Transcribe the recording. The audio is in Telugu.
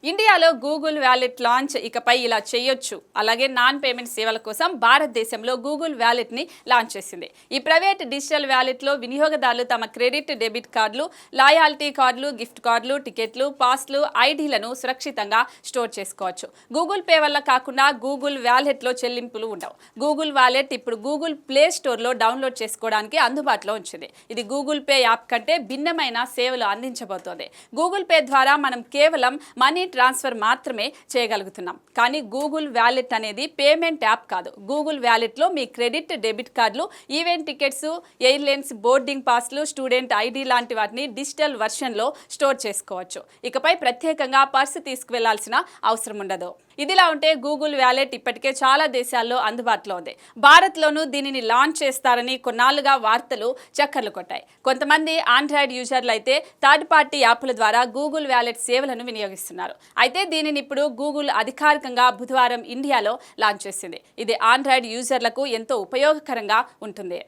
ఇండియాలో గూగుల్ వ్యాలెట్ లాంచ్ ఇకపై ఇలా చేయొచ్చు. అలాగే నాన్ పేమెంట్ సేవల కోసం భారతదేశంలో గూగుల్ వ్యాలెట్ని లాంచ్ చేసింది. ఈ ప్రైవేట్ డిజిటల్ వ్యాలెట్లో వినియోగదారులు తమ క్రెడిట్, డెబిట్ కార్డులు, లాయాలిటీ కార్డులు, గిఫ్ట్ కార్డులు, టికెట్లు, పాస్లు, ఐడీలను సురక్షితంగా స్టోర్ చేసుకోవచ్చు. గూగుల్ పే వల్ల కాకుండా గూగుల్ వ్యాలెట్లో చెల్లింపులు ఉండవు. గూగుల్ వ్యాలెట్ ఇప్పుడు గూగుల్ ప్లే స్టోర్లో డౌన్లోడ్ చేసుకోవడానికి అందుబాటులో ఉంచింది. ఇది గూగుల్ పే యాప్ కంటే భిన్నమైన సేవలు అందించబోతోంది. గూగుల్ పే ద్వారా మనం కేవలం మనీ ట్రాన్స్ఫర్ మాత్రమే చేయగలుగుతున్నాం. కానీ గూగుల్ వ్యాలెట్ అనేది పేమెంట్ యాప్ కాదు. గూగుల్ వ్యాలెట్లో మీ క్రెడిట్, డెబిట్ కార్డులు, ఈవెంట్ టికెట్స్, ఎయిర్లైన్స్ బోర్డింగ్ పాస్లు, స్టూడెంట్ ఐడి లాంటి వాటిని డిజిటల్ వర్షన్లో స్టోర్ చేసుకోవచ్చు. ఇకపై ప్రత్యేకంగా పర్సు తీసుకువెళ్లాల్సిన అవసరం ఉండదు. ఇదిలా ఉంటే గూగుల్ వ్యాలెట్ ఇప్పటికే చాలా దేశాల్లో అందుబాటులో ఉంది. భారత్లోనూ దీనిని లాంచ్ చేస్తారని కొన్నాళ్లుగా వార్తలు చక్కర్లు కొట్టాయి. కొంతమంది ఆండ్రాయిడ్ యూజర్లు అయితే థర్డ్ పార్టీ యాప్ల ద్వారా గూగుల్ వ్యాలెట్ సేవలను వినియోగిస్తున్నారు. అయితే దీనిని ఇప్పుడు గూగుల్ అధికారికంగా బుధవారం ఇండియాలో లాంచ్ చేసింది. ఇది ఆండ్రాయిడ్ యూజర్లకు ఎంతో ఉపయోగకరంగా ఉంటుంది.